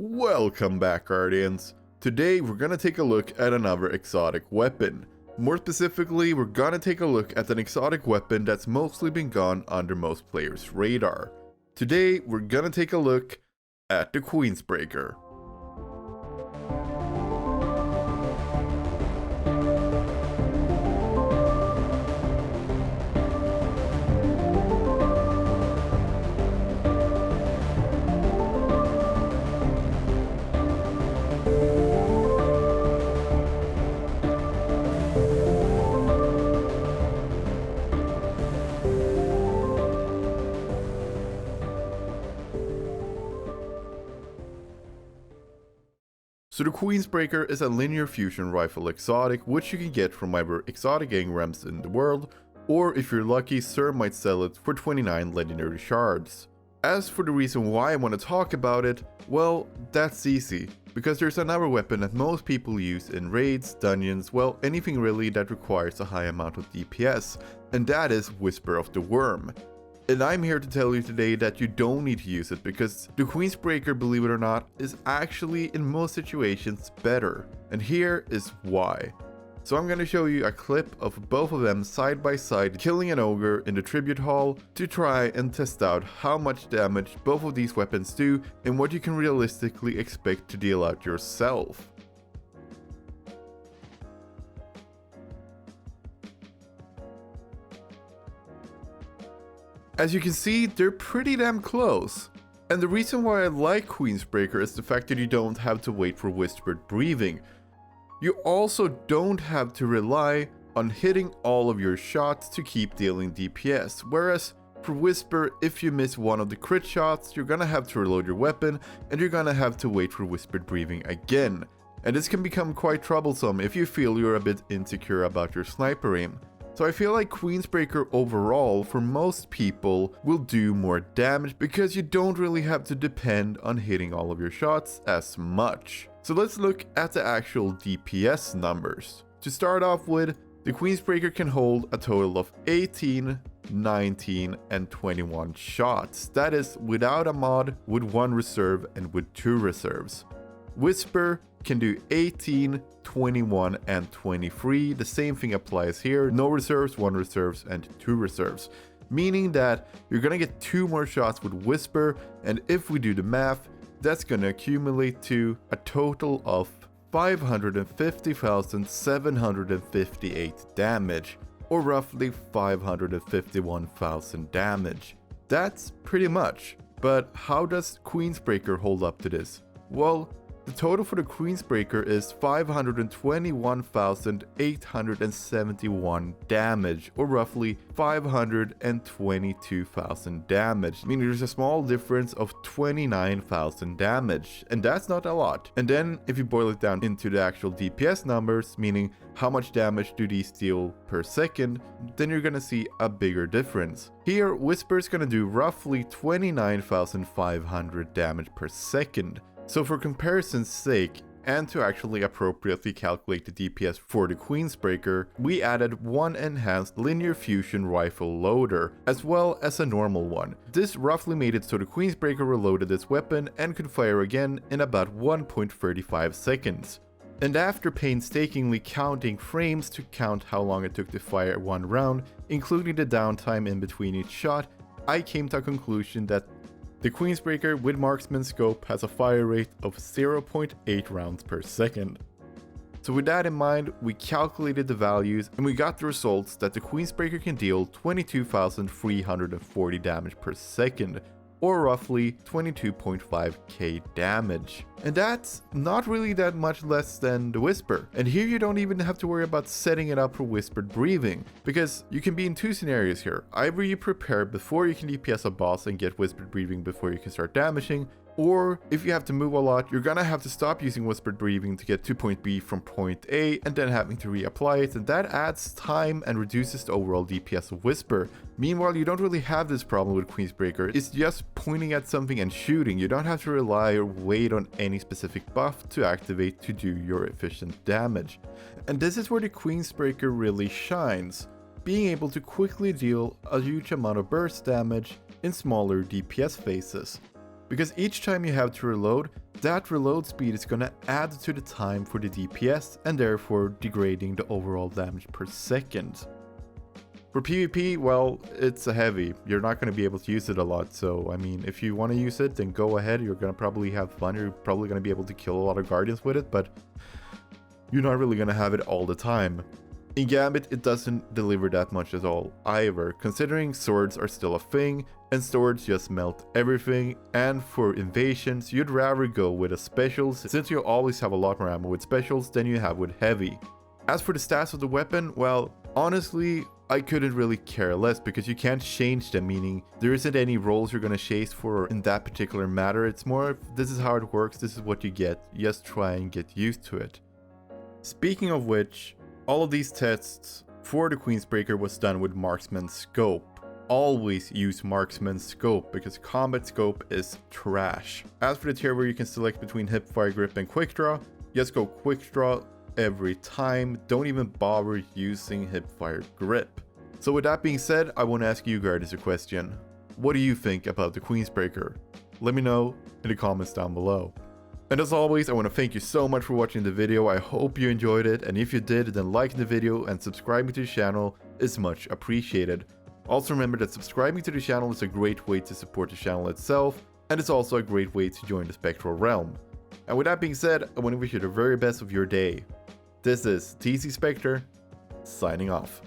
Welcome back, Guardians. Today we're gonna take a look at another exotic weapon. More specifically, we're gonna take a look at an exotic weapon that's mostly been gone under most players' radar. Today we're gonna take a look at the Queenbreaker. So the Queenbreaker is a linear fusion rifle exotic which you can get from either exotic engrams in the world, or if you're lucky, Sir might sell it for 29 legendary shards. As for the reason why I want to talk about it, well, that's easy, because there's another weapon that most people use in raids, dungeons, well, anything really that requires a high amount of DPS, and that is Whisper of the Worm. And I'm here to tell you today that you don't need to use it, because the Queenbreaker, believe it or not, is actually in most situations better. And here is why. So I'm gonna show you a clip of both of them side by side killing an ogre in the tribute hall to try and test out how much damage both of these weapons do and what you can realistically expect to deal out yourself. As you can see, they're pretty damn close. And the reason why I like Queenbreaker is the fact that you don't have to wait for whispered breathing. You also don't have to rely on hitting all of your shots to keep dealing DPS, whereas for Whisper, if you miss one of the crit shots, you're gonna have to reload your weapon and you're gonna have to wait for whispered breathing again. And this can become quite troublesome if you feel you're a bit insecure about your sniper aim. So I feel like Queenbreaker overall, for most people, will do more damage because you don't really have to depend on hitting all of your shots as much. So let's look at the actual DPS numbers. To start off with, the Queenbreaker can hold a total of 18, 19, and 21 shots. That is without a mod, with 1 reserve, and with 2 reserves. Whisper can do 18, 21, and 23. The same thing applies here. No reserves, 1 reserves, and 2 reserves. Meaning that you're gonna get 2 more shots with Whisper, and if we do the math, that's gonna accumulate to a total of 550,758 damage, or roughly 551,000 damage. That's pretty much. But how does Queenbreaker hold up to this? Well, the total for the Queenbreaker is 521,871 damage, or roughly 522,000 damage, meaning there's a small difference of 29,000 damage, and that's not a lot. And then if you boil it down into the actual DPS numbers, meaning how much damage do these deal per second, then you're gonna see a bigger difference. Here, Whisper is gonna do roughly 29,500 damage per second. So for comparison's sake, and to actually appropriately calculate the DPS for the Queenbreaker, we added one enhanced linear fusion rifle loader, as well as a normal one. This roughly made it so the Queenbreaker reloaded this weapon and could fire again in about 1.35 seconds. And after painstakingly counting frames to count how long it took to fire one round, including the downtime in between each shot, I came to a conclusion that the Queenbreaker with marksman scope has a fire rate of 0.8 rounds per second. So with that in mind, we calculated the values and we got the results that the Queenbreaker can deal 22,340 damage per second, or roughly 22.5k damage. And that's not really that much less than the Whisper. And here you don't even have to worry about setting it up for whispered breathing, because you can be in 2 scenarios here. Either you prepare before you can DPS a boss and get whispered breathing before you can start damaging, or if you have to move a lot, you're gonna have to stop using whispered breathing to get to point B from point A and then having to reapply it, and that adds time and reduces the overall DPS of Whisper. Meanwhile, you don't really have this problem with Queenbreaker. It's just pointing at something and shooting. You don't have to rely or wait on any specific buff to activate to do your efficient damage. And this is where the Queenbreaker really shines, being able to quickly deal a huge amount of burst damage in smaller DPS phases. because each time you have to reload, that reload speed is gonna add to the time for the DPS and therefore degrading the overall damage per second. For PvP, well, it's a heavy. You're not gonna be able to use it a lot, so I mean, if you wanna use it, then go ahead. You're gonna probably have fun. You're probably gonna be able to kill a lot of Guardians with it, but you're not really gonna have it all the time. In Gambit, it doesn't deliver that much at all either, considering swords are still a thing, and swords just melt everything, and for invasions, you'd rather go with a specials, since you always have a lot more ammo with specials than you have with heavy. As for the stats of the weapon, well, honestly, I couldn't really care less, because you can't change them, meaning there isn't any roles you're gonna chase for in that particular matter. It's more, this is how it works, this is what you get, just try and get used to it. Speaking of which, all of these tests for the Queenbreaker was done with Marksman Scope. Always use Marksman Scope because Combat Scope is trash. As for the tier where you can select between Hipfire Grip and Quick Draw, just go Quick Draw every time. Don't even bother using Hipfire Grip. So with that being said, I want to ask you guys a question. What do you think about the Queenbreaker? Let me know in the comments down below. And as always, I want to thank you so much for watching the video. I hope you enjoyed it, and if you did, then liking the video and subscribing to the channel is much appreciated. Also remember that subscribing to the channel is a great way to support the channel itself, and it's also a great way to join the Spectral realm. And with that being said, I want to wish you the very best of your day. This is TCSpectre, signing off.